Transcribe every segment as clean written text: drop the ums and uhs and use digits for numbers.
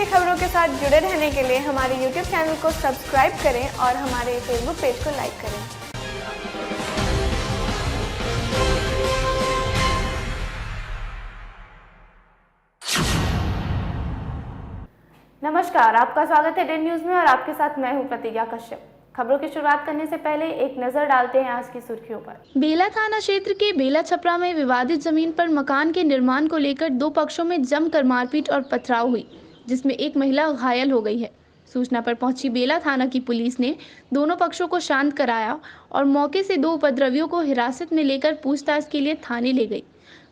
की खबरों के साथ जुड़े रहने के लिए हमारे YouTube चैनल को सब्सक्राइब करें और हमारे Facebook पेज को लाइक करें। नमस्कार, आपका स्वागत है डेन न्यूज में और आपके साथ मैं हूं प्रतिज्ञा कश्यप। खबरों की शुरुआत करने से पहले एक नजर डालते हैं आज की सुर्खियों पर। बेला थाना क्षेत्र के बेला छपरा में विवादित जमीन पर मकान के निर्माण को लेकर दो पक्षों में जमकर मारपीट और पथराव हुई, जिसमें एक महिला घायल हो गई है। सूचना पर पहुंची बेला थाना की पुलिस ने दोनों पक्षों को शांत कराया और मौके से दो उपद्रवियों को हिरासत में लेकर पूछताछ के लिए थाने ले गई।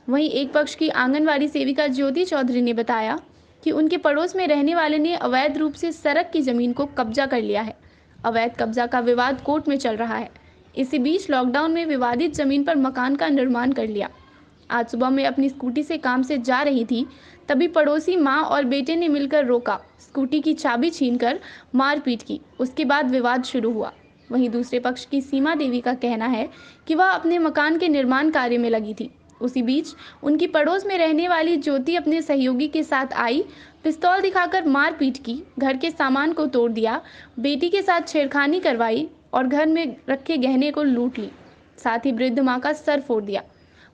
वहीं एक पक्ष की आंगनवाड़ी सेविका ज्योति चौधरी ने बताया कि उनके पड़ोस में रहने वाले ने अवैध रूप से सड़क की जमीन को कब्जा कर लिया है। अवैध कब्जा का विवाद कोर्ट में चल रहा है। इसी बीच लॉकडाउन में विवादित जमीन पर मकान का निर्माण कर लिया। आज सुबह में अपनी स्कूटी से काम से जा रही थी, तभी पड़ोसी मां और बेटे ने मिलकर रोका, स्कूटी की चाबी छीनकर मारपीट की। उसके बाद विवाद शुरू हुआ। वहीं दूसरे पक्ष की सीमा देवी का कहना है कि वह अपने मकान के निर्माण कार्य में लगी थी। उसी बीच उनकी पड़ोस में रहने वाली ज्योति अपने सहयोगी के साथ आई, पिस्तौल दिखाकर मारपीट की, घर के सामान को तोड़ दिया, बेटी के साथ छेड़खानी करवाई और घर में रखे गहने को लूट ली। साथ ही वृद्ध मां का सर फोड़ दिया।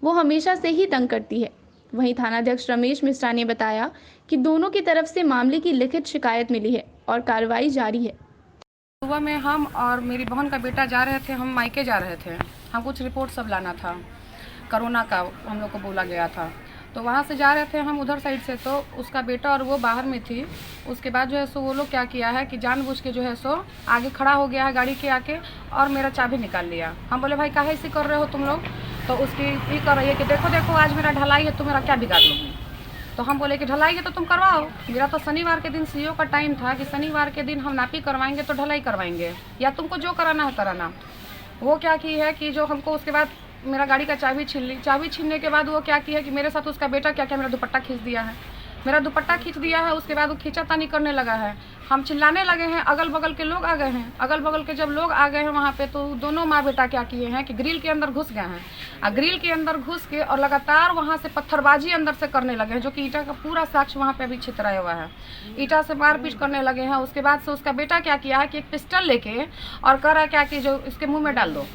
वो हमेशा से ही तंग करती है। वहीं थानाध्यक्ष रमेश मिश्रा ने बताया कि दोनों की तरफ से मामले की लिखित शिकायत मिली है और कार्रवाई जारी है। सुबह में हम और मेरी बहन का बेटा जा रहे थे, हम मायके जा रहे थे। हम कुछ रिपोर्ट सब लाना था, कोरोना का हम लोग को बोला गया था, तो वहाँ से जा रहे थे हम उधर साइड से। तो उसका बेटा और वो बाहर में थी। उसके बाद जो है सो वो लोग क्या किया है कि जानबूझ के जो है सो आगे खड़ा हो गया है गाड़ी के आके और मेरा चाबी निकाल लिया। हम बोले भाई काहे ऐसे कर रहे हो तुम लोग? तो उसकी ये कर रही है कि देखो देखो आज मेरा ढलाई है, तुम मेरा क्या बिगाड़ लोगी? तो हम बोले कि ढलाई है तो तुम करवाओ। मेरा तो शनिवार के दिन सीओ का टाइम था कि शनिवार के दिन हम नापी करवाएंगे तो ढलाई करवाएंगे, या तुमको जो कराना है कराना। वो क्या की है कि जो हमको उसके बाद मेरा गाड़ी का चाबी छीन ली। चाबी छीनने के बाद वो क्या किया कि मेरे साथ उसका बेटा क्या मेरा दुपट्टा खींच दिया है। मेरा दुपट्टा खींच दिया है। उसके बाद वो खींचातानी करने लगा है। हम चिल्लाने लगे हैं, अगल बगल के लोग आ गए हैं। अगल बगल के जब लोग आ गए हैं वहाँ पे, तो दोनों माँ बेटा क्या किए हैं कि ग्रिल के अंदर घुस गए हैं। और ग्रिल के अंदर घुस के और लगातार वहाँ से पत्थरबाजी अंदर से करने लगे हैं, जो कि ईटा का पूरा साक्ष्य वहाँ पे अभी छितराया हुआ है। ईटा से मारपीट करने लगे हैं। उसके बाद से उसका बेटा क्या किया है कि एक पिस्टल लेके और कह रहा है क्या कि जो इसके मुँह में डाल दो।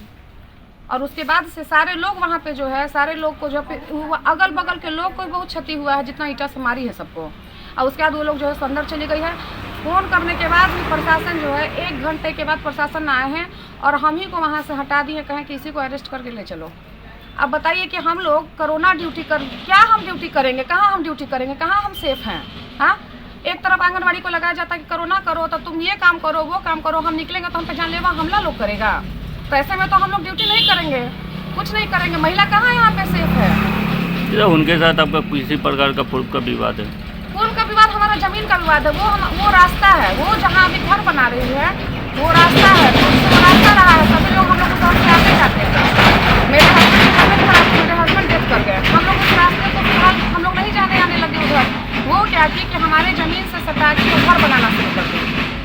और उसके बाद से सारे लोग वहाँ पे जो है, सारे लोग को जो अगल बगल के लोग को बहुत क्षति हुआ है, जितना ईटा से मारी है सबको। और उसके बाद वो लोग जो है अंदर चली गई है। फ़ोन करने के बाद भी प्रशासन जो है 1 घंटे के बाद प्रशासन आए हैं और हम ही को वहाँ से हटा दिए, कहें कि इसी को अरेस्ट करके ले चलो। अब बताइए कि हम लोग कोरोना ड्यूटी क्या हम ड्यूटी करेंगे? कहाँ हम ड्यूटी करेंगे? कहाँ हम सेफ हैं? हाँ, एक तरफ आंगनबाड़ी को लगाया जाता है कि कोरोना करो तो तुम ये काम करो वो काम करो, हम निकलेंगे तो हम पे जानलेवा हमला लोग करेगा। तो ऐसे में तो हम लोग ड्यूटी नहीं करेंगे, कुछ नहीं करेंगे। महिला कहाँ यहाँ पे सेफ है? उनके साथ आपका किसी प्रकार का पूर्व का विवाद है? पूर्व का विवाद हमारा जमीन का विवाद है। वो रास्ता है, वो जहाँ अभी घर बना रही है वो रास्ता है, तो उससे रास्ता रहा है। सभी लोग हम लोग उस रास्ते आते जाते हैं। मेरे हस्बैंड डेथ कर गए। हम लोग उस रास्ते को फिलहाल हम लोग नहीं जाने आने लगे उधर। वो क्या कि हमारे ज़मीन से सटा के घर बनाना शुरू कर दी।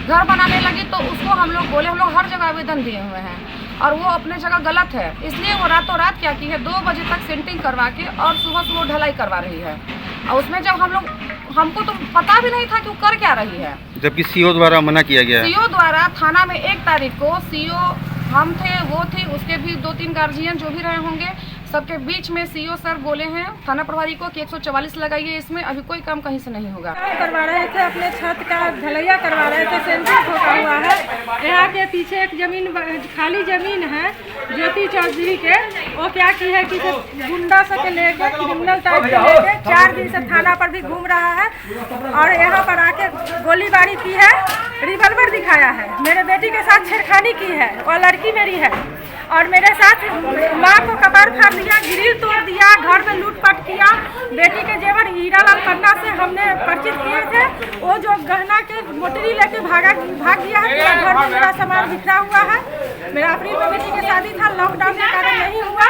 घर बनाने लगी तो उसको हम लोग बोले, हम लोग हर जगह आवेदन दिए हुए हैं और वो अपने जगह गलत है। इसलिए वो रातों रात क्या की है, 2 बजे तक सेंटिंग करवा के और सुबह से वो ढलाई करवा रही है। और उसमें जब हमको तो पता भी नहीं था कि वो कर क्या रही है, जबकि सीओ द्वारा मना किया गया है। सीओ द्वारा थाना में 1 तारीख को सीओ हम थे, वो थी, उसके भी 2-3 गार्जियन जो भी रहे होंगे, सबके बीच में सीओ सर बोले हैं थाना प्रभारी को कि 144 लगाइए, इसमें अभी कोई काम कहीं से नहीं होगा। करवा रहे थे, अपने छत का ढलैया करवा रहे थे, सेंटिंग ठोका हुआ है। यहाँ के पीछे एक जमीन खाली जमीन है ज्योति चौधरी के। वो क्या की है कि गुंडा से लेके क्रिमिनल टाइप से लेके 4 दिन से थाना पर भी घूम रहा है और यहाँ पर आके गोलीबारी की है, रिवॉल्वर दिखाया है, मेरे बेटी के साथ छेड़खानी की है। वो लड़की मेरी है और मेरे साथ माँ को कपार फाड़ दिया, ग्रिल तोड़ दिया, घर में लूटपाट किया। बेटी के जेवर हीरालाल पन्ना से हमने परिचित किए थे। वो जो गहना के मोटरी लेके भाग गया है। पूरा घर में मेरा सामान बिखरा हुआ है। मेरा अप्रैल में बेटी की शादी था, लॉकडाउन के कारण नहीं हुआ।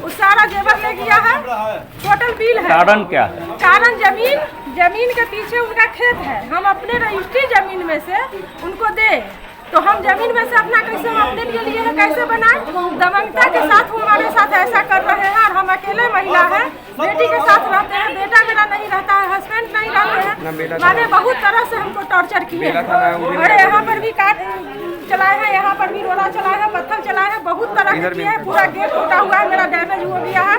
वो सारा जेवर ले गया है। टोटल बिल है। कारण क्या? कारण जमीन के पीछे उनका खेत है। हम अपने रजिस्ट्री जमीन में से उनको दे तो हम जमीन में से अपना कैसे हम अपने लिए है कैसे बनाए? दमनता के साथ वो हमारे साथ ऐसा कर रहे हैं और हम अकेले महिला हैं। बेटी के साथ रहते हैं, बेटा मेरा नहीं रहता है, हस्बैंड नहीं रहते हैं। मैंने बहुत तरह से हमको टॉर्चर किए। अरे यहाँ पर भी काट चलाए हैं, यहाँ पर भी रोड़ा चलाए हैं, पत्थर चलाए हैं, बहुत तरह के किए हैं। पूरा गेट टूटा हुआ है, मेरा डैमेज हो गया है।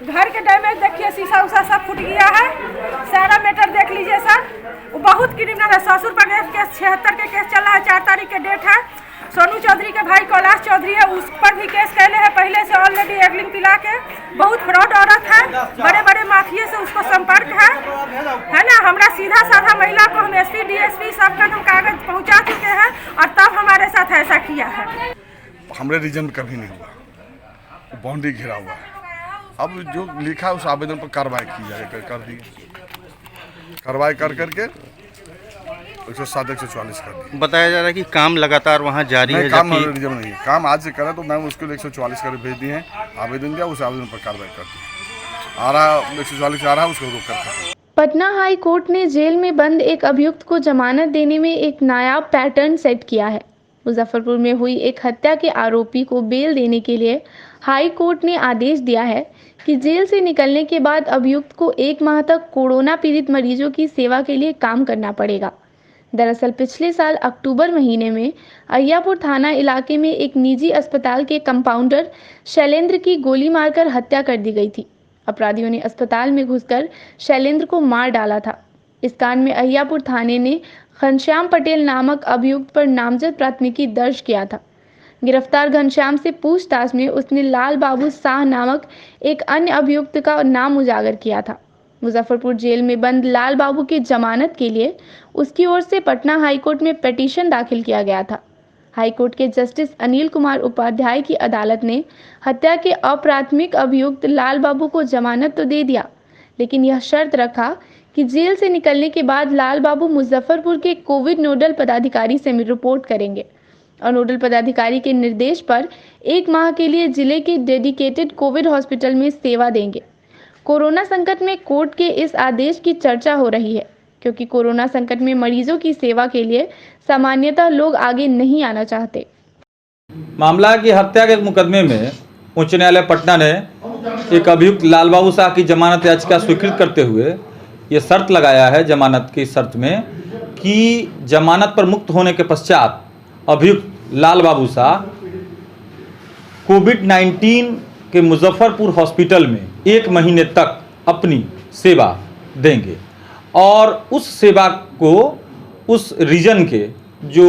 घर के डैमेज देखिए, शीशा उषा सब फूट गया है। सारा मैटर देख लीजिए सर, वो बहुत क्रिमिनल है। ससुर पर केस 76 के केस चल रहा है, 4 तारीख के डेट है। सोनू चौधरी के भाई कैलाश चौधरी है, उस पर भी केस कैले हैं पहले से ऑलरेडी एगलिंग पिला के। बहुत फ्रॉड औरत है, बड़े बड़े माफिया से उसको संपर्क है ना। हमरा सीधा साधा महिला को हम एसपी डीएसपी सबका हम कागज पहुंचा चुके हैं और तब हमारे साथ ऐसा किया है। हमारे रीजन में कभी नहीं हुआ, बाउंड्री घिरा हुआ है। अब जो लिखा है उस आवेदन पर कार्रवाई की जाए, कर दी कार्रवाई कर करके 107 144 कर दी। बताया जा रहा है कि काम लगातार वहाँ जारी है। काम रीजन नहीं है, काम आज से करा तो मैं उसके लिए 144 कर भेज दिए हैं, आवेदन दिया, उस आवेदन पर कार्रवाई कर दी। आ रहा 144 आ रहा, उसको रोक कर। पटना हाई कोर्ट ने जेल में बंद एक अभियुक्त को जमानत देने में एक नायाब पैटर्न सेट किया है। मुजफ्फरपुर में हुई एक हत्या के आरोपी को बेल देने के लिए हाई कोर्ट ने आदेश दिया है कि जेल से निकलने के बाद अभियुक्त को 1 माह तक कोरोना पीड़ित मरीजों की सेवा के लिए काम करना पड़ेगा। दरअसल पिछले साल अक्टूबर महीने में अहियापुर थाना इलाके में एक निजी अस्पताल के कंपाउंडर शैलेंद्र की गोली मारकर हत्या कर दी गई थी। अपराधियों ने अस्पताल में घुसकर शैलेंद्र को मार डाला था। इस कांड में अहियापुर थाने ने घनश्याम पटेल नामक अभियुक्त पर नामजद प्राथमिकी दर्ज किया था। गिरफ्तार घनश्याम से पूछताछ में उसने लाल बाबू शाह नामक एक अन्य अभियुक्त का नाम उजागर किया था। मुजफ्फरपुर जेल में बंद लाल बाबू की जमानत के लिए उसकी ओर से पटना हाईकोर्ट में पिटीशन दाखिल किया गया था। हाईकोर्ट के जस्टिस अनिल कुमार उपाध्याय की अदालत ने हत्या के अप्राथमिक अभियुक्त लाल बाबू को जमानत तो दे दिया, लेकिन यह शर्त रखा कि जेल से निकलने के बाद लाल बाबू मुजफ्फरपुर के कोविड नोडल पदाधिकारी से रिपोर्ट करेंगे और नोडल पदाधिकारी के निर्देश पर 1 माह के लिए जिले के डेडिकेटेड कोविड हॉस्पिटल में सेवा देंगे। कोरोना संकट में कोर्ट के इस आदेश की चर्चा हो रही है, क्योंकि कोरोना संकट में मरीजों की सेवा के लिए सामान्यतः लोग आगे नहीं आना चाहते। मामला की हत्या के मुकदमे में उच्च न्यायालय पटना ने एक अभियुक्त लाल बाबू शाह की जमानत याचिका स्वीकृत करते हुए ये शर्त लगाया है, जमानत की शर्त में, कि जमानत पर मुक्त होने के पश्चात अभियुक्त लाल बाबू शाह कोविड-19 के मुजफ्फरपुर हॉस्पिटल में 1 महीने तक अपनी सेवा देंगे और उस सेवा को उस रीजन के जो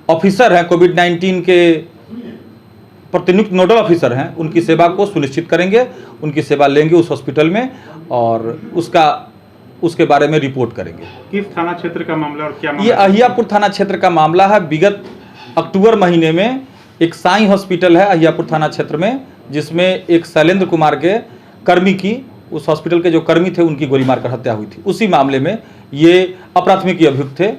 ऑफिसर हैं, कोविड-19 के प्रतिनियुक्त नोडल ऑफिसर हैं, उनकी सेवा को सुनिश्चित करेंगे, उनकी सेवा लेंगे उस हॉस्पिटल में और उसके बारे में रिपोर्ट करेंगे। किस थाना क्षेत्र का मामला और क्या मामला? ये अहियापुर थाना क्षेत्र का मामला है। विगत अक्टूबर महीने में एक साई हॉस्पिटल है अहियापुर थाना क्षेत्र में, जिसमें एक शैलेंद्र कुमार के कर्मी की, उस हॉस्पिटल के जो कर्मी थे, उनकी गोली मारकर हत्या हुई थी। उसी मामले में ये अप्राथमिक अभियुक्त थे,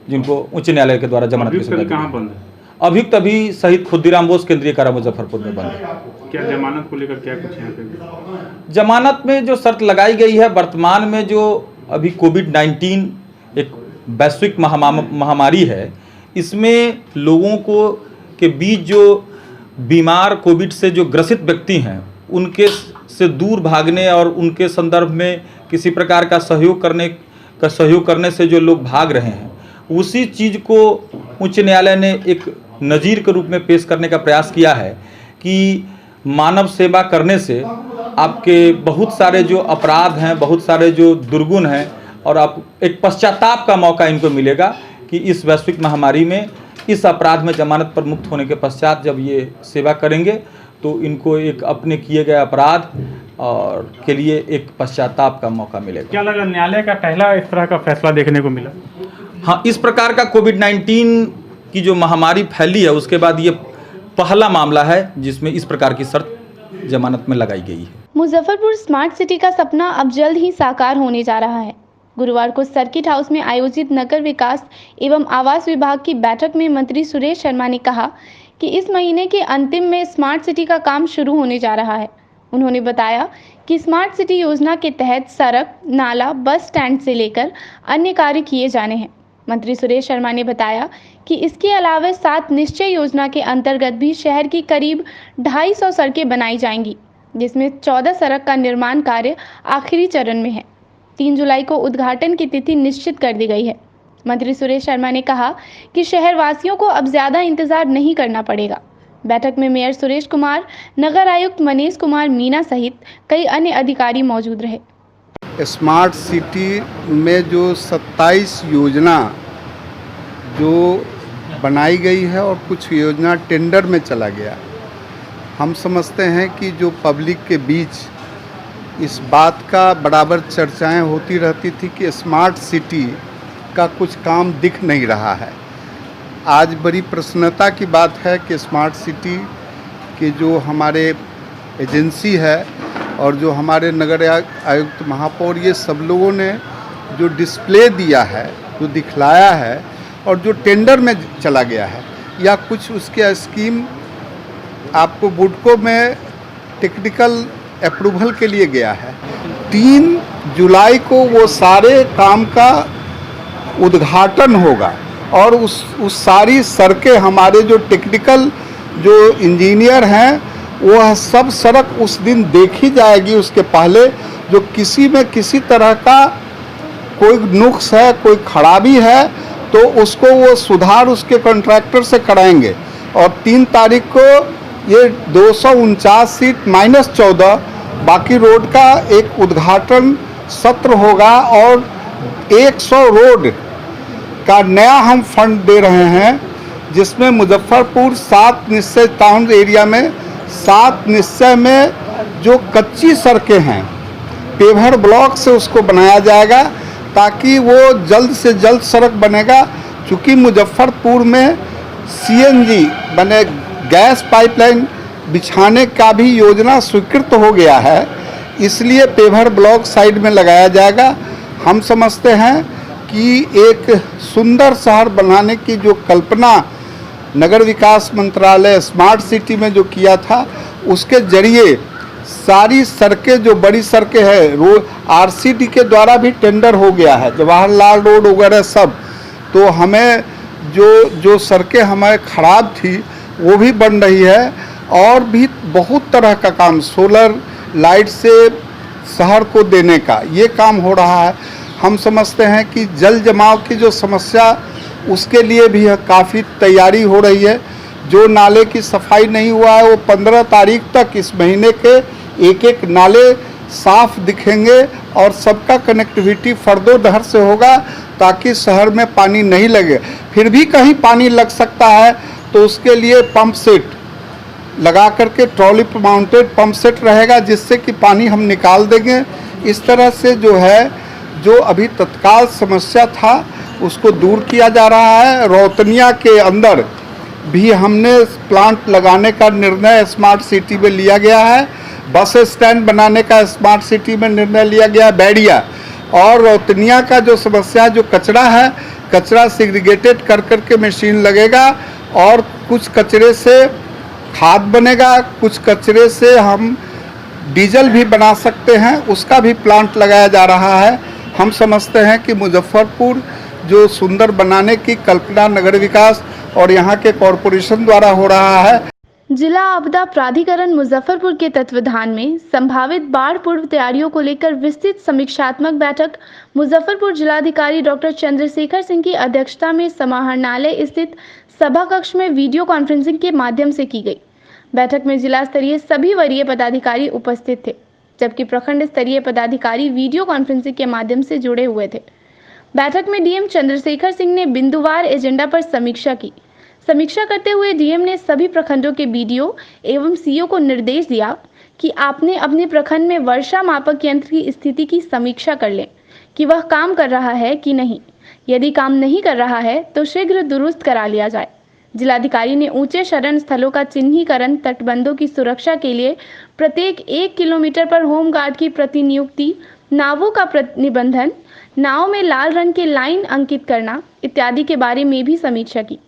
जिनको उच्च न्यायालय के द्वारा जमानत कहाँ बंद है? अभियुक्त अभी शहीद खुद्दीराम बोस केंद्रीय कारा मुजफ्फरपुर में बंद है। क्या जमानत को लेकर क्या कुछ यहाँ पे? जमानत में जो शर्त लगाई गई है, वर्तमान में जो अभी कोविड-19 एक वैश्विक महामारी है, इसमें लोगों को के बीच जो बीमार कोविड से जो ग्रसित व्यक्ति हैं, उनके से दूर भागने और उनके संदर्भ में किसी प्रकार का सहयोग करने से जो लोग भाग रहे हैं, उसी चीज़ को उच्च न्यायालय ने एक नज़ीर के रूप में पेश करने का प्रयास किया है कि मानव सेवा करने से आपके बहुत सारे जो अपराध हैं, बहुत सारे जो दुर्गुण हैं, और आप एक पश्चाताप का मौका इनको मिलेगा कि इस वैश्विक महामारी में इस अपराध में जमानत पर मुक्त होने के पश्चात जब ये सेवा करेंगे तो इनको एक अपने किए गए अपराध और के लिए एक पश्चाताप का मौका मिलेगा। क्या लगा, न्यायालय का पहला इस तरह का फैसला देखने को मिला? हाँ, इस प्रकार का कोविड-19 की जो महामारी फैली है, उसके बाद ये पहला मामला है जिसमें इस प्रकार की शर्त जमानत में लगाई गई है। मुजफ्फरपुर स्मार्ट सिटी का सपना अब जल्द ही साकार होने जा रहा है। गुरुवार को सर्किट हाउस में आयोजित नगर विकास एवं आवास विभाग की बैठक में मंत्री सुरेश शर्मा ने कहा कि इस महीने के अंतिम में स्मार्ट सिटी का काम शुरू होने जा रहा है। उन्होंने बताया कि स्मार्ट सिटी योजना के तहत सड़क, नाला, बस स्टैंड से लेकर अन्य कार्य किए जाने हैं। मंत्री सुरेश शर्मा ने बताया कि इसके अलावा 7 निश्चय योजना के अंतर्गत भी शहर की करीब 250 सड़कें बनाई जाएंगी। जिसमें 14 सड़क का निर्माण कार्य आखिरी चरण में है। 3 जुलाई को उद्घाटन की तिथि निश्चित कर दी गई है। मंत्री सुरेश शर्मा ने कहा कि शहरवासियों को अब ज़्यादा इंतजार नहीं करना पड़ेगा। बैठक में मेयर सुरेश कुमार, नगर आयुक्त मनीष कुमार मीना सहित कई अन्य अधिकारी मौजूद रहे। स्मार्ट सिटी में जो 27 योजना जो बनाई गई है और कुछ योजना टेंडर में चला गया, हम समझते हैं कि जो पब्लिक के बीच इस बात का बराबर चर्चाएं होती रहती थी कि स्मार्ट सिटी का कुछ काम दिख नहीं रहा है। आज बड़ी प्रसन्नता की बात है कि स्मार्ट सिटी के जो हमारे एजेंसी है और जो हमारे नगर आयुक्त महापौर, ये सब लोगों ने जो डिस्प्ले दिया है, जो दिखलाया है और जो टेंडर में चला गया है या कुछ उसके स्कीम आपको बुडको में टेक्निकल अप्रूवल के लिए गया है। 3 जुलाई को वो सारे काम का उद्घाटन होगा और उस सारी सड़कें हमारे जो टेक्निकल जो इंजीनियर हैं वो सब सड़क उस दिन देखी जाएगी। उसके पहले जो किसी में किसी तरह का कोई नुक्स है, कोई खराबी है तो उसको वो सुधार उसके कॉन्ट्रैक्टर से कराएंगे। और 3 तारीख को ये 249 सीट -14 बाकी रोड का एक उद्घाटन सत्र होगा और 100 रोड का नया हम फंड दे रहे हैं, जिसमें मुजफ्फरपुर 7 निश्चय टाउन एरिया में 7 निश्चय में जो कच्ची सड़कें हैं पेवर ब्लॉक से उसको बनाया जाएगा ताकि वो जल्द से जल्द सड़क बनेगा। चूँकि मुजफ्फरपुर में CNG बने गैस पाइपलाइन बिछाने का भी योजना स्वीकृत हो गया है, इसलिए पेवर ब्लॉक साइड में लगाया जाएगा। हम समझते हैं कि एक सुंदर शहर बनाने की जो कल्पना नगर विकास मंत्रालय स्मार्ट सिटी में जो किया था, उसके जरिए सारी सड़कें जो बड़ी सड़कें हैं RCD के द्वारा भी टेंडर हो गया है, जवाहरलाल रोड वगैरह सब। तो हमें जो सड़कें हमारे ख़राब थी वो भी बन रही है और भी बहुत तरह का काम सोलर लाइट से शहर को देने का ये काम हो रहा है। हम समझते हैं कि जल जमाव की जो समस्या उसके लिए भी काफ़ी तैयारी हो रही है। जो नाले की सफाई नहीं हुआ है वो 15 तारीख तक इस महीने के एक नाले साफ दिखेंगे और सबका कनेक्टिविटी फर्दोदहर से होगा ताकि शहर में पानी नहीं लगे। फिर भी कहीं पानी लग सकता है तो उसके लिए पंप सेट लगा करके ट्रॉली माउंटेड पंप सेट रहेगा जिससे कि पानी हम निकाल देंगे। इस तरह से जो अभी तत्काल समस्या था उसको दूर किया जा रहा है। रौतनिया के अंदर भी हमने प्लांट लगाने का निर्णय स्मार्ट सिटी में लिया गया है। बस स्टैंड बनाने का स्मार्ट सिटी में निर्णय लिया गया बैडिया। और रौतनिया का जो समस्या जो कचरा है, कचरा सेग्रीगेटेड कर करके मशीन लगेगा और कुछ कचरे से खाद बनेगा, कुछ कचरे से हम डीजल भी बना सकते हैं, उसका भी प्लांट लगाया जा रहा है। हम समझते हैं कि मुजफ्फरपुर जो सुंदर बनाने की कल्पना नगर विकास और यहाँ के कॉरपोरेशन द्वारा हो रहा है। जिला आपदा प्राधिकरण मुजफ्फरपुर के तत्वाधान में संभावित बाढ़ पूर्व तैयारियों को लेकर विस्तृत समीक्षात्मक बैठक मुजफ्फरपुर जिलाधिकारी डॉक्टर चंद्रशेखर सिंह की अध्यक्षता में समाहरणालय स्थित सभा कक्ष में वीडियो कॉन्फ्रेंसिंग के माध्यम से की गई। बैठक में जिला स्तरीय सभी वरीय पदाधिकारी उपस्थित थे, जबकि प्रखंड स्तरीय पदाधिकारी वीडियो कॉन्फ्रेंसिंग के माध्यम से जुड़े हुए थे। बैठक में डीएम चंद्रशेखर सिंह ने बिंदुवार एजेंडा पर समीक्षा की। समीक्षा करते हुए डीएम ने सभी प्रखंडों के बीडीओ एवं सीओ को निर्देश दिया कि आपने अपने प्रखंड में वर्षा मापक यंत्र की स्थिति की समीक्षा कर लें कि वह काम कर रहा है कि नहीं। यदि काम नहीं कर रहा है तो शीघ्र दुरुस्त करा लिया जाए। जिलाधिकारी ने ऊंचे शरण स्थलों का चिन्हीकरण, तटबंधों की सुरक्षा के लिए प्रत्येक 1 किलोमीटर पर होमगार्ड की प्रतिनियुक्ति, नावों का निबंधन, नाव में लाल रंग के लाइन अंकित करना इत्यादि के बारे में भी समीक्षा की।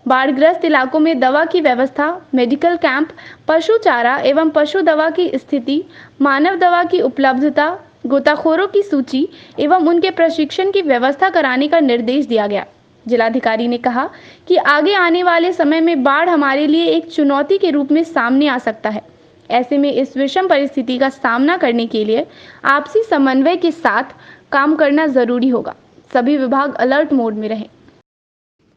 बाढ़ग्रस्त इलाकों में दवा की व्यवस्था, मेडिकल कैंप, पशु चारा एवं पशु दवा की स्थिति, मानव दवा की उपलब्धता, गोताखोरों की सूची एवं उनके प्रशिक्षण की व्यवस्था कराने का निर्देश दिया गया। जिलाधिकारी ने कहा कि आगे आने वाले समय में बाढ़ हमारे लिए एक चुनौती के रूप में सामने आ सकता है, ऐसे में इस विषम परिस्थिति का सामना करने के लिए आपसी समन्वय के साथ काम करना जरूरी होगा। सभी विभाग अलर्ट मोड में रहें।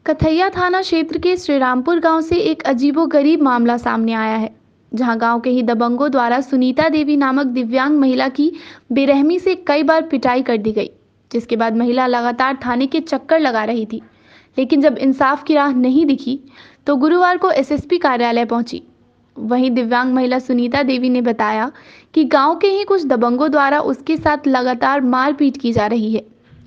कथैया थाना क्षेत्र के श्रीरामपुर गांव से एक अजीबोगरीब मामला सामने आया है, जहां गांव के ही दबंगों द्वारा सुनीता देवी नामक दिव्यांग महिला की बेरहमी से कई बार पिटाई कर दी गई, जिसके बाद महिला लगातार थाने के चक्कर लगा रही थी। लेकिन जब इंसाफ की राह नहीं दिखी तो गुरुवार को एसएसपी कार्यालय पहुंची। वहीं दिव्यांग महिला सुनीता देवी ने बताया कि गांव के ही कुछ दबंगों द्वारा उसके साथ लगातार मारपीट की जा रही है।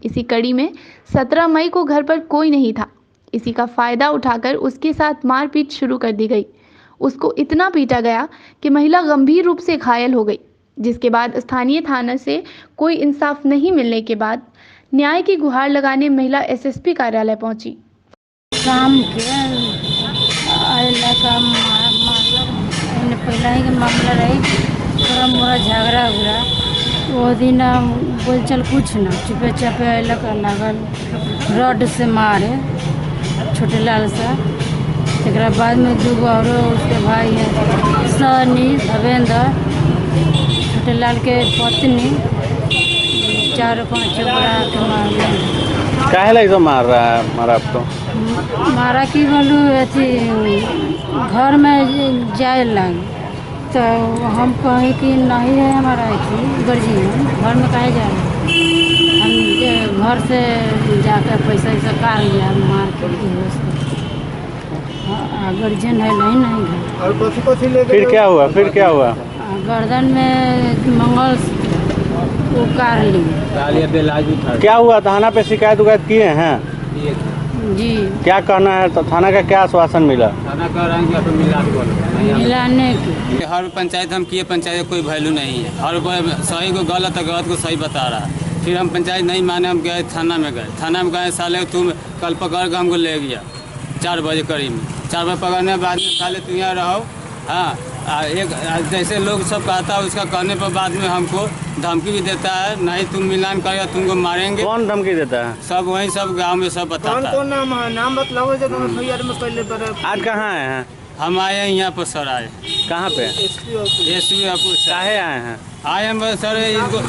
इसी कड़ी में 17 मई को घर पर कोई नहीं था। इसी का फायदा उठाकर उसके साथ मारपीट शुरू कर दी गई। उसको इतना पीटा गया कि महिला गंभीर रूप से घायल हो गई, जिसके बाद स्थानीय थाना से कोई इंसाफ नहीं मिलने के बाद न्याय की गुहार लगाने महिला एसएसपी कार्यालय पहुंची। शाम के आइला का पहला ही मामला रही, थोड़ा मोरा झगड़ा उगड़ा। वो दिन बोल चल कुछ ना, चुपे चापे अल लागल रड से मारे छोटे लाल सा। तकरा बाद में 2 और उसके भाई हैं सनी धवेंद्र, छोटे लाल के पत्नी, 4-5 बड़ा के मार। काहे ला इसे मार रहा है? मारा आपको? मारा की बोलूँ अथी घर में जाए लगे तो हम कहें कि नहीं है हमारा अथी गर्जियन, घर में काहे जा रहे हम घर से जाकर पैसा वैसा काट लिया मार के गर्जियन है नहीं घर। फिर क्या हुआ? गर्दन में मंगल वो काट लिए। क्या हुआ? थाना पे शिकायत किए हैं जी। क्या कहना है? तो थाना का क्या आश्वासन मिला? थाना कह रहे हैं कि मिलाने की हर पंचायत हम किए, पंचायत का कोई वैल्यू नहीं है। हर कोई सही को गलत है, गलत को सही बता रहा है। फिर हम पंचायत नहीं माने, हम गए थाना में गए साले तुम कल पकड़ के हमको ले गया 4 बजे करीब में। 4 बजे पकड़ने के बाद में साले तुम यहाँ रहो। हाँ, एक जैसे लोग सब कहता है उसका कहने पर बाद में हमको धमकी भी देता है, नहीं तुम मिलान करेगा तुमको मारेंगे। कौन धमकी देता है? सब वही सब गांव में सब बताता है। कौन नाम है? नाम बताओ। आज कहाँ आए हैं? हम आए हैं यहाँ पर सर। आए कहाँ पे? SP office. काहे आए हैं? आए हम सर इनको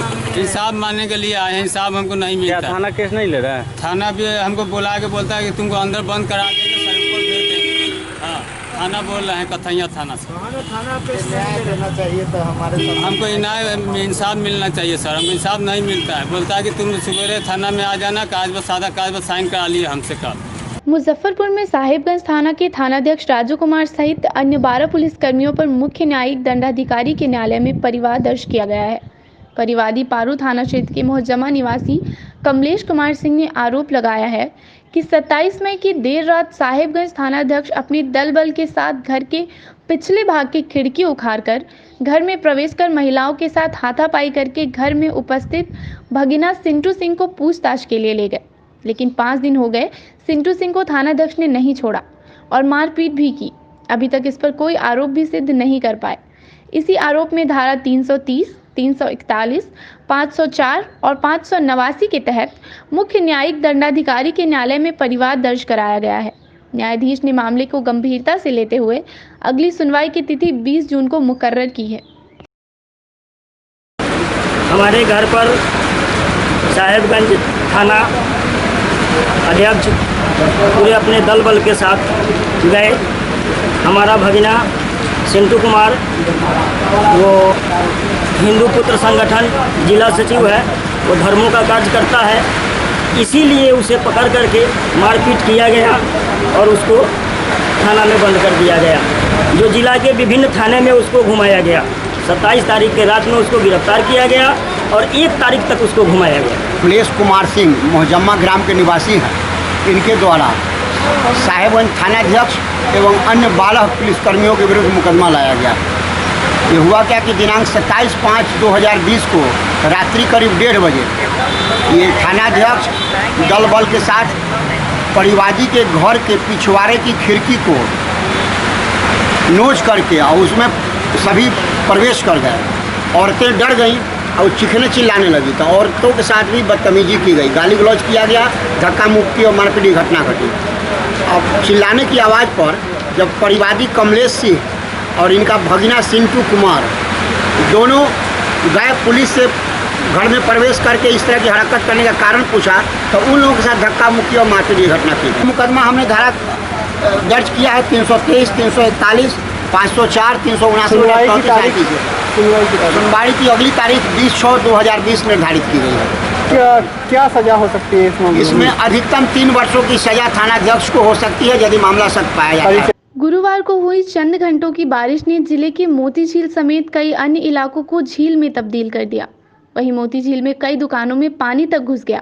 इंसाफ मानने के लिए आए हैं। इंसाफ हमको नहीं मिलता। क्या थाना केस नहीं ले रहा है? थाना भी हमको बुला के बोलता है कि तुमको अंदर बंद करा देंगे, सर भेज देंगे। हाँ, थाना बोल रहे हैं कथैया थाना से। थाना पे न्याय देना चाहिए तो हमारे हमको इंसाफ मिलना चाहिए सर। हम इंसाफ नहीं मिलता है। बोलता है कि तुम सवेरे थाना में आ जाना, कागज पर सादा कागज पर साइन करा लिए हमसे कल। मुजफ्फरपुर में साहिबगंज थाना के थानाध्यक्ष राजू कुमार सहित अन्य 12 पुलिसकर्मियों पर मुख्य न्यायिक दंडाधिकारी के न्यायालय में परिवाद दर्ज किया गया है। परिवादी पारू थाना क्षेत्र के मोहजमा निवासी कमलेश कुमार सिंह ने आरोप लगाया है कि 27 मई की देर रात साहिबगंज थानाध्यक्ष अपने दल बल के साथ घर के पिछले भाग की खिड़की उखाड़कर घर में प्रवेश कर महिलाओं के साथ हाथापाई करके घर में उपस्थित भगिना सिंटू सिंह को पूछताछ के लिए ले गए। लेकिन 5 दिन हो गए, सिंटू सिंह को थानाध्यक्ष ने नहीं छोड़ा और मारपीट भी की। अभी तक इस पर कोई आरोप भी सिद्ध नहीं कर पाए। इसी आरोप में धारा 330, 341, 504 और 589 के तहत मुख्य न्यायिक दंडाधिकारी के न्यायालय में परिवाद दर्ज कराया गया है। न्यायाधीश ने मामले को गंभीरता से लेते हुए अगली सुनवाई की तिथि 20 जून को मुकर्रर की है। हमारे घर पर साहिबगंज थाना अध्यक्ष पूरे अपने दल बल के साथ गए। हमारा भगिना सिंटू कुमार वो हिंदू पुत्र संगठन जिला सचिव है, वो धर्मों का कार्य करता है, इसीलिए उसे पकड़ करके मारपीट किया गया और उसको थाना में बंद कर दिया गया। जो जिला के विभिन्न थाने में उसको घुमाया गया। 27 तारीख के रात में उसको गिरफ्तार किया गया और 1 तारीख तक उसको घुमाया गया। कमलेश कुमार सिंह मोहजम्मा ग्राम के निवासी हैं। इनके द्वारा साहिबगंज थानाध्यक्ष एवं अन्य 12 पुलिसकर्मियों के विरुद्ध मुकदमा लाया गया। ये हुआ क्या कि दिनांक 27/5/2020 को रात्रि करीब 1:30 बजे ये थानाध्यक्ष दल बल के साथ परिवादी के घर के पिछवाड़े की खिड़की को नोच करके और उसमें सभी प्रवेश कर गए। औरतें डर गईं और चीखने चिल्लाने लगी, तो औरतों के साथ भी बदतमीजी की गई, गाली गलौज किया गया, धक्का मुक्की और मारपीट घटना घटी। अब चिल्लाने की आवाज़ पर जब परिवादी कमलेश सिंह और इनका भगिना सिंटू कुमार दोनों गए पुलिस से घर में प्रवेश करके इस तरह की हरकत करने का कारण पूछा तो उन लोगों के साथ धक्का मुक्की और मारपीट की घटना की। मुकदमा हमने धारा दर्ज किया है 323, 341, 504, 379। सुनवाई की अगली तारीख 20/6/2020 निर्धारित की गई है। क्या सजा हो सकती है इस मामले इसमें अधिकतम 3 वर्षों की सजा थानाध्यक्ष को हो सकती है यदि मामला सत्य पाया जाता है। गुरुवार को हुई चंद घंटों की बारिश ने जिले के मोती झील समेत कई अन्य इलाकों को झील में तब्दील कर दिया। वहीं मोती झील में कई दुकानों में पानी तक घुस गया,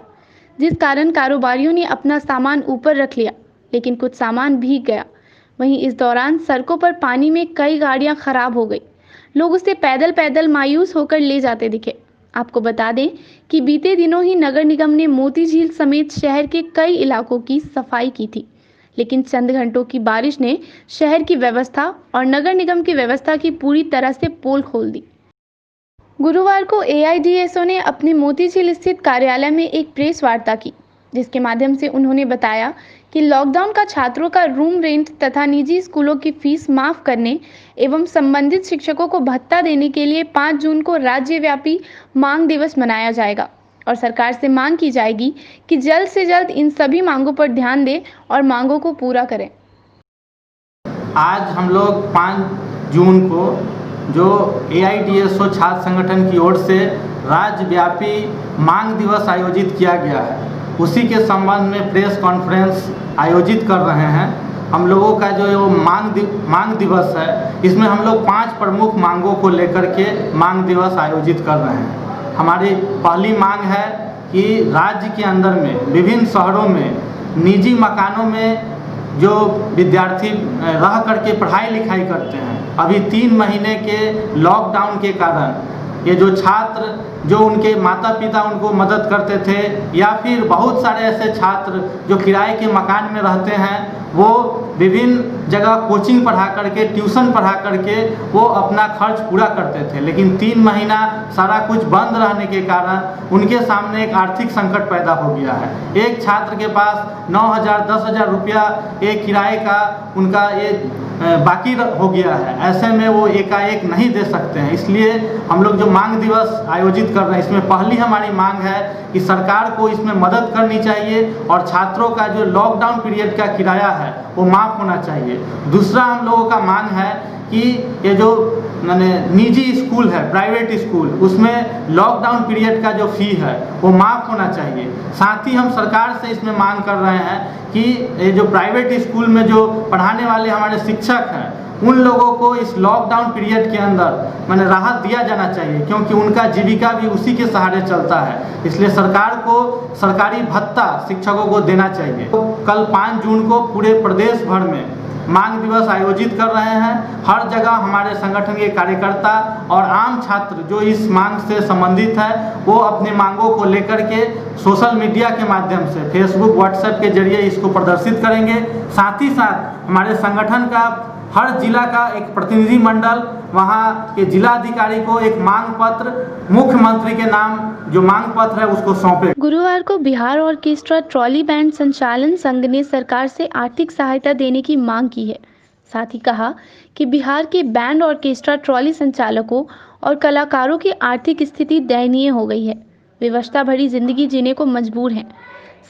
जिस कारण कारोबारियों ने अपना सामान ऊपर रख लिया, लेकिन कुछ सामान भीग गया। वहीं इस दौरान सड़कों पर पानी में कई गाड़ियां खराब हो गई। लोग उसे पैदल पैदल मायूस होकर ले जाते दिखे। आपको बता दें कि बीते दिनों ही नगर निगम ने मोती झील समेत शहर के कई इलाकों की सफाई की थी, लेकिन चंद घंटों की बारिश ने शहर की व्यवस्था और नगर निगम की व्यवस्था की पूरी तरह से पोल खोल दी। गुरुवार को AIDSO ने अपने मोती झील स्थित कार्यालय में एक प्रेस वार्ता की, जिसके माध्यम से उन्होंने बताया कि लॉकडाउन का छात्रों का रूम रेंट तथा निजी स्कूलों की फीस माफ करने एवं संबंधित शिक्षकों को भत्ता देने के लिए 5 जून को राज्यव्यापी मांग दिवस मनाया जाएगा और सरकार से मांग की जाएगी कि जल्द से जल्द इन सभी मांगों पर ध्यान दें और मांगों को पूरा करें। आज हम लोग 5 जून को जो AIDSO छात्र संगठन की ओर से राज्यव्यापी मांग दिवस आयोजित किया गया है, उसी के संबंध में प्रेस कॉन्फ्रेंस आयोजित कर रहे हैं। हम लोगों का जो मांग दिवस है, इसमें हम लोग 5 प्रमुख मांगों को लेकर के मांग दिवस आयोजित कर रहे हैं। हमारी पहली मांग है कि राज्य के अंदर में विभिन्न शहरों में निजी मकानों में जो विद्यार्थी रह करके पढ़ाई लिखाई करते हैं, अभी 3 महीने के लॉकडाउन के कारण ये जो छात्र जो उनके माता पिता उनको मदद करते थे या फिर बहुत सारे ऐसे छात्र जो किराए के मकान में रहते हैं, वो विभिन्न जगह कोचिंग पढ़ा करके ट्यूशन पढ़ा करके वो अपना खर्च पूरा करते थे, लेकिन 3 महीना सारा कुछ बंद रहने के कारण उनके सामने एक आर्थिक संकट पैदा हो गया है। एक छात्र के पास 9,000 10,000 रुपया एक किराए का उनका एक बाकी हो गया है। ऐसे में वो एकाएक नहीं दे सकते हैं, इसलिए हम लोग जो मांग दिवस आयोजित कर रहे हैं, इसमें पहली हमारी मांग है कि सरकार को इसमें मदद करनी चाहिए और छात्रों का जो लॉकडाउन पीरियड का किराया है वो माफ़ होना चाहिए। दूसरा हम लोगों का मांग है कि ये जो मैंने निजी स्कूल है, प्राइवेट स्कूल, उसमें लॉकडाउन पीरियड का जो फ़ी है वो माफ़ होना चाहिए। साथ ही हम सरकार से इसमें मांग कर रहे हैं कि ये जो प्राइवेट स्कूल में जो पढ़ाने वाले हमारे शिक्षक हैं, उन लोगों को इस लॉकडाउन पीरियड के अंदर मैंने राहत दिया जाना चाहिए, क्योंकि उनका जीविका भी उसी के सहारे चलता है। इसलिए सरकार को सरकारी भत्ता शिक्षकों को देना चाहिए। तो कल 5 जून को पूरे प्रदेश भर में मांग दिवस आयोजित कर रहे हैं। हर जगह हमारे संगठन के कार्यकर्ता और आम छात्र जो इस मांग से संबंधित है, वो अपनी मांगों को लेकर के सोशल मीडिया के माध्यम से फेसबुक व्हाट्सएप के जरिए इसको प्रदर्शित करेंगे। साथ ही साथ हमारे संगठन का हर जिला का एक प्रतिनिधि मंडल वहाँ के जिलाधिकारी को एक मांग पत्र मुख्यमंत्री के नाम जो मांग पत्र है उसको सौंपे। गुरुवार को बिहार ऑर्केस्ट्रा ट्रॉली बैंड संचालन संघ ने सरकार से आर्थिक सहायता देने की मांग की है। साथ ही कहा कि बिहार के बैंड ऑर्केस्ट्रा ट्रॉली संचालकों और कलाकारों की आर्थिक स्थिति दयनीय हो गई है। विवशता भरी जिंदगी जीने को मजबूर हैं।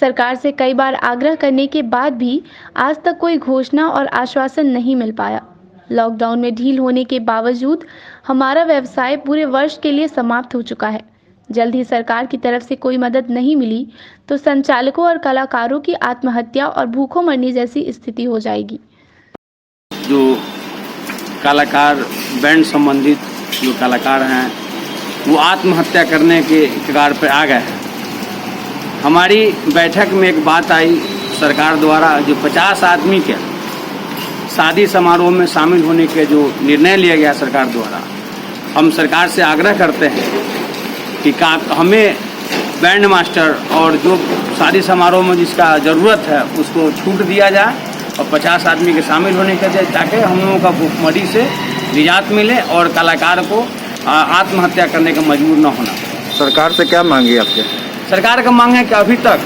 सरकार से कई बार आग्रह करने के बाद भी आज तक कोई घोषणा और आश्वासन नहीं मिल पाया। लॉकडाउन में ढील होने के बावजूद हमारा व्यवसाय पूरे वर्ष के लिए समाप्त हो चुका है। जल्द ही सरकार की तरफ से कोई मदद नहीं मिली तो संचालकों और कलाकारों की आत्महत्या और भूखों मरने जैसी स्थिति हो जाएगी। जो कलाकार बैंड संबंधित जो कलाकार हैं वो आत्महत्या करने के कगार पर आ गए हैं। हमारी बैठक में एक बात आई सरकार द्वारा, जो 50 आदमी के शादी समारोह में शामिल होने के जो निर्णय लिया गया सरकार द्वारा, हम सरकार से आग्रह करते हैं कि हमें बैंड मास्टर और जो शादी समारोह में जिसका ज़रूरत है उसको छूट दिया जाए और 50 आदमी के शामिल होने के जाए, ताकि हम लोगों का भूखमरी से निजात मिले और कलाकार को आत्महत्या करने का मजबूर न होना। सरकार से क्या मांगी आपके? सरकार का मांग है कि अभी तक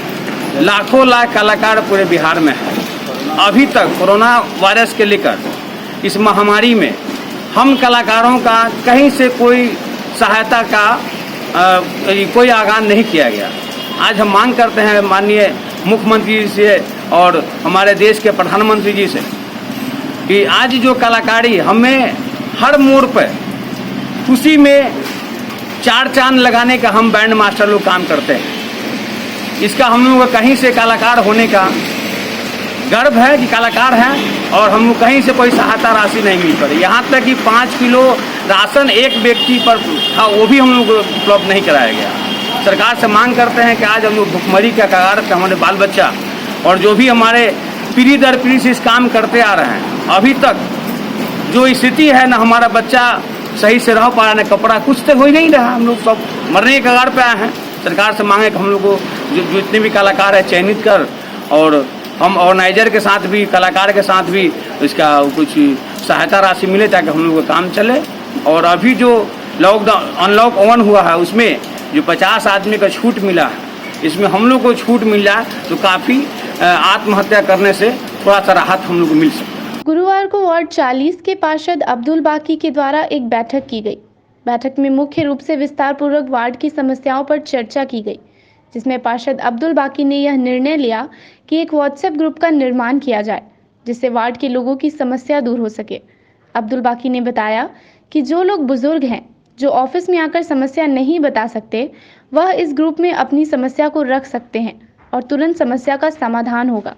लाखों लाख कलाकार पूरे बिहार में है। अभी तक कोरोना वायरस के लेकर इस महामारी में हम कलाकारों का कहीं से कोई सहायता का कोई आगान नहीं किया गया। आज हम मांग करते हैं माननीय मुख्यमंत्री जी से और हमारे देश के प्रधानमंत्री जी से कि आज जो कलाकारी हमें हर मोड़ पर खुशी में चार चांद लगाने का हम बैंड मास्टर लोग काम करते हैं। इसका हम लोग को कहीं से कलाकार होने का गर्व है कि कलाकार हैं और हम कहीं से कोई सहायता राशि नहीं मिल पड़ी। यहाँ तक कि 5 किलो राशन एक व्यक्ति पर था, वो भी हम लोग को उपलब्ध नहीं कराया गया। सरकार से मांग करते हैं कि आज हम लोग भुखमरी का कगार पे हमारे बाल बच्चा और जो भी हमारे पीढ़ी दर पीढ़ी से इस काम करते आ रहे हैं, अभी तक जो स्थिति है ना हमारा बच्चा सही से रह पा रहा है, कपड़ा कुछ तो हो ही नहीं रहा। हम लोग सब मरने के कगार पे आए हैं। सरकार से मांगे कि हम लोग को जो जितने भी कलाकार है चयनित कर और हम ऑर्गेनाइजर के साथ भी कलाकार के साथ भी इसका कुछ सहायता राशि मिले ताकि हम लोग का काम चले। और अभी जो लॉकडाउन अनलॉक 1 हुआ है उसमें जो 50 आदमी का छूट मिला है, इसमें हम लोग को छूट मिल जाए तो काफ़ी आत्महत्या करने से थोड़ा सा राहत हम लोग को मिल सके। गुरुवार को वार्ड 40 के पार्षद अब्दुल बाकी के द्वारा एक बैठक की गई। बैठक में मुख्य रूप से विस्तार पूर्वक वार्ड की समस्याओं पर चर्चा की गई, जिसमें पार्षद अब्दुल बाकी ने यह निर्णय लिया कि एक व्हाट्सएप ग्रुप का निर्माण किया जाए जिससे वार्ड के लोगों की समस्या दूर हो सके। अब्दुल बाकी ने बताया कि जो लोग बुजुर्ग हैं जो ऑफिस में आकर समस्या नहीं बता सकते, वह इस ग्रुप में अपनी समस्या को रख सकते हैं और तुरंत समस्या का समाधान होगा।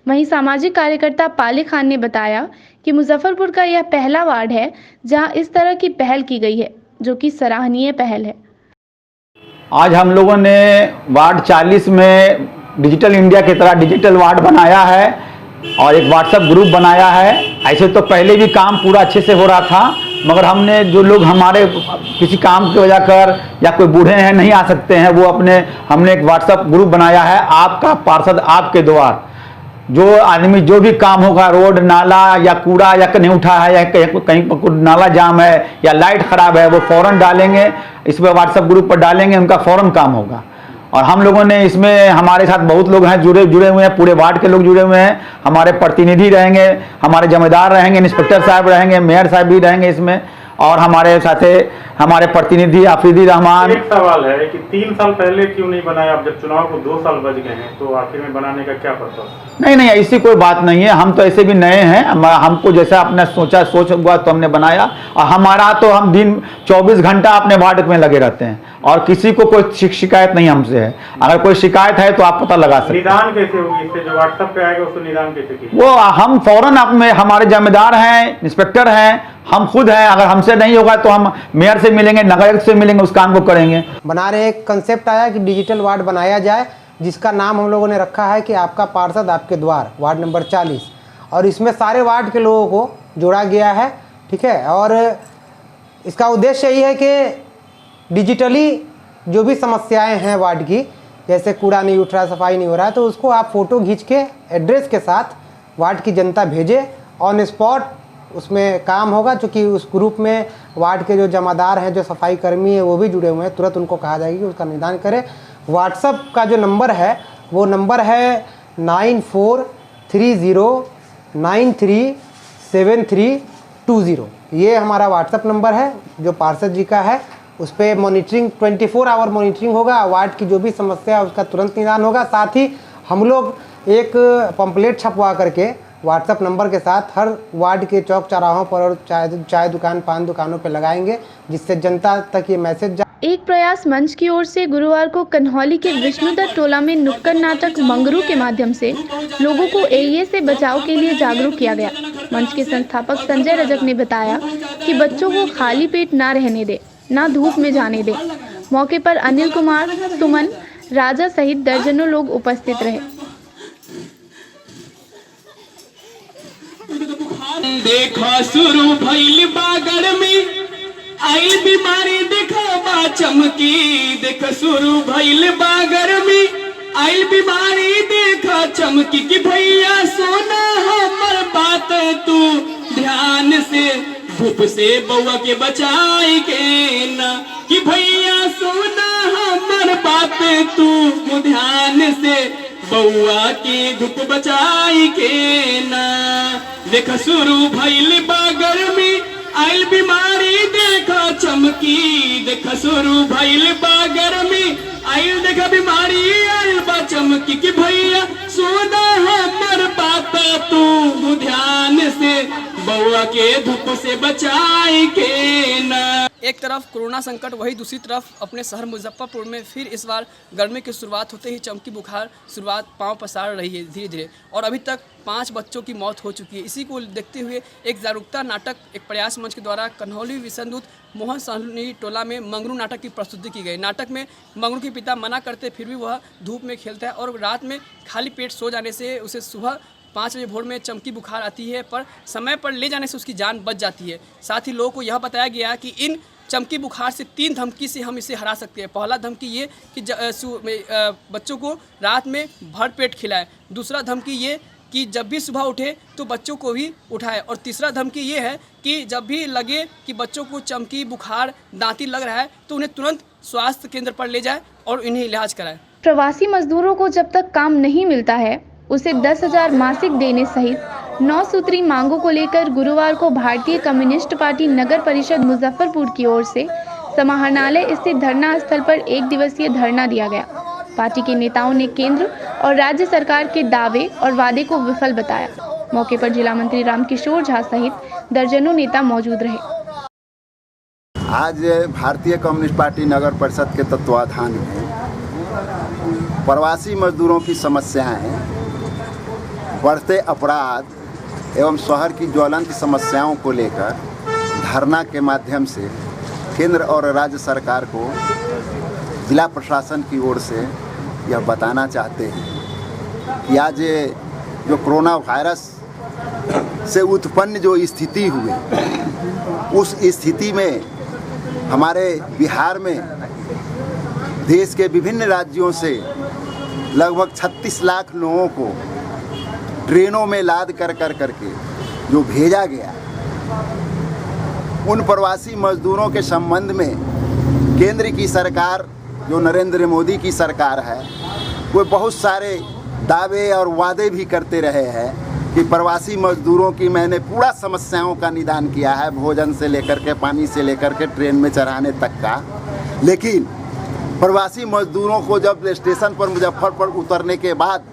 वहीं सामाजिक कार्यकर्ता पाले खान ने बताया कि मुजफ्फरपुर का यह पहला वार्ड है जहां इस तरह की पहल की गई है, जो कि सराहनीय पहल है। आज हम लोगों ने वार्ड 40 में डिजिटल इंडिया की तरह डिजिटल वार्ड बनाया है और एक व्हाट्सएप ग्रुप बनाया है। ऐसे तो पहले भी काम पूरा अच्छे से हो रहा था, मगर हमने जो लोग हमारे किसी काम की वजह कर या कोई बूढ़े हैं नहीं आ सकते हैं, वो हमने एक व्हाट्सएप ग्रुप बनाया है। आपका पार्षद आपके द्वार, जो आदमी जो भी काम होगा, रोड नाला या कूड़ा या नहीं उठा है या कहीं पर नाला जाम है या लाइट खराब है, वो फौरन डालेंगे, इस पर व्हाट्सएप ग्रुप पर डालेंगे, उनका फौरन काम होगा। और हम लोगों ने इसमें हमारे साथ बहुत लोग हैं जुड़े हुए हैं, पूरे वार्ड के लोग जुड़े हुए हैं। हमारे प्रतिनिधि रहेंगे, हमारे जमींदार रहेंगे, इंस्पेक्टर साहब रहेंगे, मेयर साहब भी रहेंगे इसमें, और हमारे साथ हमारे प्रतिनिधि आफरीदी रहमान। एक सवाल है कि 3 साल पहले क्यों नहीं बनाया? अब जब चुनाव को 2 साल बच गए हैं तो आखिर में बनाने का क्या पर्पस? नहीं, ऐसी कोई बात नहीं है। हम तो ऐसे भी नए हैं, हमको जैसा अपने सोच हुआ तो हमने बनाया। और हमारा तो हम दिन 24 घंटा अपने वार्ड में लगे रहते हैं और किसी को कोई शिकायत नहीं हमसे है। अगर कोई शिकायत है तो आप पता लगा सकते हैं। निदान कैसे होगी इससे? जो व्हाट्सएप पे आएगा उसको निदान कैसे कीजिए? वो हम फौरन हमारे जमींदार हैं, इंस्पेक्टर हैं, हम खुद हैं। अगर हमसे नहीं होगा तो हम मेयर से मिलेंगे, नगर आयुक्त से मिलेंगे, उस काम को करेंगे। बना रहे एक कंसेप्ट आया कि डिजिटल वार्ड बनाया जाए, जिसका नाम हम लोगों ने रखा है कि आपका पार्षद आपके द्वार, वार्ड नंबर 40। और इसमें सारे वार्ड के लोगों को जोड़ा गया है, ठीक है। और इसका उद्देश्य यही है कि डिजिटली जो भी समस्याएं हैं वार्ड की, जैसे कूड़ा नहीं उठ रहा, सफाई नहीं हो रहा है, तो उसको आप फ़ोटो खींच के एड्रेस के साथ वार्ड की जनता भेजे, ऑन स्पॉट उसमें काम होगा। चूँकि उस ग्रुप में वार्ड के जो जमादार हैं, जो सफाई कर्मी है, वो भी जुड़े हुए हैं, तुरंत उनको कहा जाएगा कि उसका निदान करें। व्हाट्सएप का जो नंबर है वो नंबर है 9430937320। ये हमारा व्हाट्सएप नंबर है जो पार्षद जी का है। उस पर मॉनिटरिंग 24 आवर मॉनिटरिंग होगा, वार्ड की जो भी समस्या है उसका तुरंत निदान होगा। साथ ही हम लोग एक पंपलेट छपवा करके व्हाट्सएप नंबर के साथ हर वार्ड के चौक चौराहों पर और चाय दुकान, पान दुकानों पर लगाएंगे, जिससे जनता तक ये मैसेज एक प्रयास मंच की ओर से गुरुवार को कन्हौली के विष्णुदत्त टोला में नुक्कड़ नाटक मंगरू के माध्यम से लोगों को एईए से बचाव के लिए जागरूक किया गया। मंच के संस्थापक संजय रजक ने बताया कि बच्चों को खाली पेट ना रहने दे, ना धूप में जाने दे। मौके पर अनिल कुमार, सुमन, राजा सहित दर्जनों लोग उपस्थित रहे। देखा शुरू भइल बागड़ में आइल बीमारी, देखा बा चमकी, देखा शुरू भइल बागड़ में आइल बीमारी, देखा चमकी कि भैया सोना हमर बात तू ध्यान से धूप से बउआ के बचाई के ना, कि भैया सोना हमर बात तू ध्यान से बउआ के धूप बचाई के ना। देखा शुरू भइल बागड़ में आइल बीमारी देखा चमकी देखा शुरू भइल बा गर्मी आइल देखा बीमारी आइल बा चमकी कि भैया सुना हमर बात तू ध्यान से बउआ के धूप से बचाई के ना। एक तरफ कोरोना संकट वही दूसरी तरफ अपने शहर मुजफ्फरपुर में फिर इस बार गर्मी की शुरुआत होते ही चमकी बुखार शुरुआत पांव पसार रही है धीरे धीरे और अभी तक 5 बच्चों की मौत हो चुकी है। इसी को देखते हुए एक जागरूकता नाटक एक प्रयास मंच के द्वारा कन्हौली विसंदूत मोहन सहनी टोला में मंगरू नाटक की प्रस्तुति की गई। नाटक में मंगरू के पिता मना करते फिर भी वह धूप में खेलता है और रात में खाली पेट सो जाने से उसे सुबह 5 बजे भोर में चमकी बुखार आती है, पर समय पर ले जाने से उसकी जान बच जाती है। साथ ही लोगों को यह बताया गया कि इन चमकी बुखार से 3 धमकी से हम इसे हरा सकते हैं। पहला धमकी ये कि बच्चों को रात में भर पेट खिलाएं, दूसरा धमकी ये कि जब भी सुबह उठे तो बच्चों को भी उठाएं और तीसरा धमकी ये है कि जब भी लगे कि बच्चों को चमकी बुखार दांती लग रहा है तो उन्हें तुरंत स्वास्थ्य केंद्र पर ले जाए और इन्हें इलाज कराएं। प्रवासी मजदूरों को जब तक काम नहीं मिलता है उसे 10,000 मासिक देने सहित 9 सूत्री मांगों को लेकर गुरुवार को भारतीय कम्युनिस्ट पार्टी नगर परिषद मुजफ्फरपुर की ओर से समाहरणालय स्थित धरना स्थल पर 1 दिवसीय धरना दिया गया। पार्टी के नेताओं ने केंद्र और राज्य सरकार के दावे और वादे को विफल बताया। मौके पर जिला मंत्री रामकिशोर झा सहित दर्जनों नेता मौजूद रहे। आज भारतीय कम्युनिस्ट पार्टी नगर परिषद के तत्वाधान में प्रवासी मजदूरों की समस्याएं, बढ़ते अपराध एवं शहर की ज्वलंत समस्याओं को लेकर धरना के माध्यम से केंद्र और राज्य सरकार को जिला प्रशासन की ओर से यह बताना चाहते हैं कि आज जो कोरोना वायरस से उत्पन्न जो स्थिति हुई, उस स्थिति में हमारे बिहार में देश के विभिन्न राज्यों से लगभग 36 लाख लोगों को ट्रेनों में लाद करके जो भेजा गया, उन प्रवासी मजदूरों के संबंध में केंद्र की सरकार जो नरेंद्र मोदी की सरकार है वो बहुत सारे दावे और वादे भी करते रहे हैं कि प्रवासी मजदूरों की मैंने पूरा समस्याओं का निदान किया है, भोजन से लेकर के पानी से लेकर के ट्रेन में चढ़ाने तक का। लेकिन प्रवासी मजदूरों को जब स्टेशन पर मुजफ्फरपुर उतरने के बाद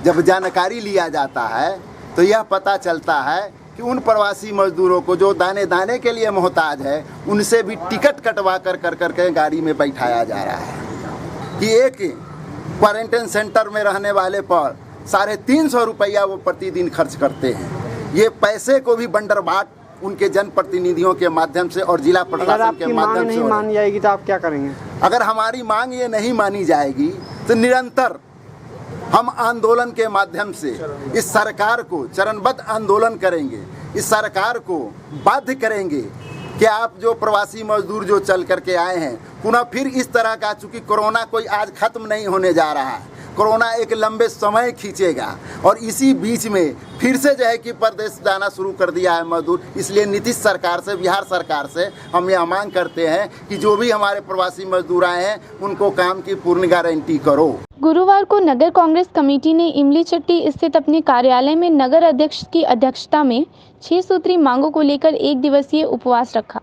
जब जानकारी लिया जाता है तो यह पता चलता है कि उन प्रवासी मजदूरों को जो दाने दाने के लिए मोहताज है उनसे भी टिकट कटवा कर गाड़ी में बैठाया जा रहा है कि एक क्वारंटाइन सेंटर में रहने वाले पर 350 रुपया वो प्रतिदिन खर्च करते हैं। ये पैसे को भी बंदरबाट उनके जनप्रतिनिधियों के माध्यम से और जिला प्रशासन के माध्यम से। नहीं मानी जाएगी तो आप क्या करेंगे? अगर हमारी मांग ये नहीं मानी जाएगी तो निरंतर हम आंदोलन के माध्यम से इस सरकार को चरणबद्ध आंदोलन करेंगे, इस सरकार को बाध्य करेंगे कि आप जो प्रवासी मजदूर जो चल करके आए हैं पुनः फिर इस तरह का, चूँकि कोरोना कोई आज खत्म नहीं होने जा रहा है, कोरोना एक लंबे समय खींचेगा और इसी बीच में फिर से जो है कि प्रदेश जाना शुरू कर दिया है मजदूर। इसलिए नीतीश सरकार से, बिहार सरकार से हम यह मांग करते हैं कि जो भी हमारे प्रवासी मजदूर आए हैं उनको काम की पूर्ण गारंटी करो। गुरुवार को नगर कांग्रेस कमेटी ने इमली चट्टी स्थित अपने कार्यालय में नगर अध्यक्ष की अध्यक्षता में 6 सूत्री मांगों को लेकर 1 दिवसीय उपवास रखा।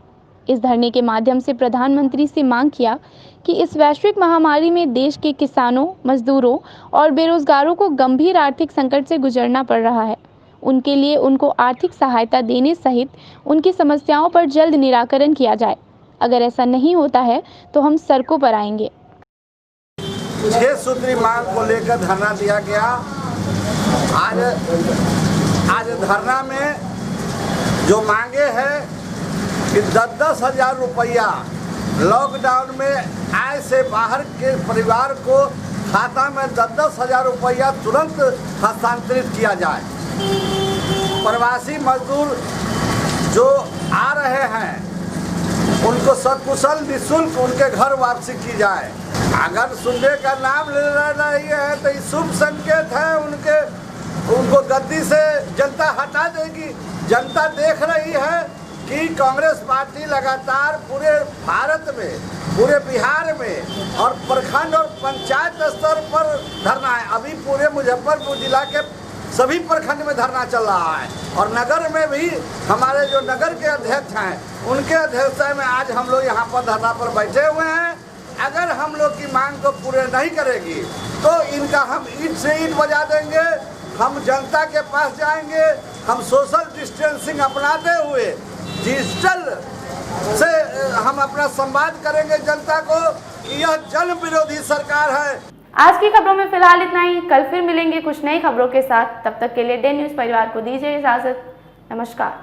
इस धरने के माध्यम से प्रधानमंत्री से मांग किया कि इस वैश्विक महामारी में देश के किसानों, मजदूरों और बेरोजगारों को गंभीर आर्थिक संकट से गुजरना पड़ रहा है। उनके लिए उनको आर्थिक सहायता देने सहित उनकी समस्याओं पर जल्द निराकरण किया जाए। अगर ऐसा नहीं होता है तो हम सड़कों पर आएंगे। 6 सूत्री मांग को लेकर धरना दिया गया। आज धरना में जो मांगे हैं कि 10-10 हज़ार रुपया लॉकडाउन में आय से बाहर के परिवार को खाता में 10-10 हज़ार रुपया तुरंत हस्तांतरित किया जाए। प्रवासी मजदूर जो आ रहे हैं उनको सकुशल निःशुल्क उनके घर वापसी की जाए। अगर सुनने का नाम ले रही है तो ये शुभ संकेत है। उनको गद्दी से जनता हटा देगी। जनता देख रही है कि कांग्रेस पार्टी लगातार पूरे भारत में, पूरे बिहार में और प्रखंड और पंचायत स्तर पर धरना है। अभी पूरे मुजफ्फरपुर जिला के सभी प्रखंड में धरना चल रहा है और नगर में भी हमारे जो नगर के अध्यक्ष हैं उनके अध्यक्षता में आज हम लोग यहाँ पर धरना पर बैठे हुए हैं। अगर हम लोग की मांग को पूरे नहीं करेगी तो इनका हम ईंट से ईंट बजा देंगे, हम जनता के पास जाएंगे, हम सोशल डिस्टेंसिंग अपनाते हुए डिजिटल से हम अपना संवाद करेंगे जनता को कि यह जन विरोधी सरकार है। आज की खबरों में फिलहाल इतना ही। कल फिर मिलेंगे कुछ नई खबरों के साथ। तब तक के लिए डे न्यूज़ परिवार को दीजिए इजाजत। नमस्कार।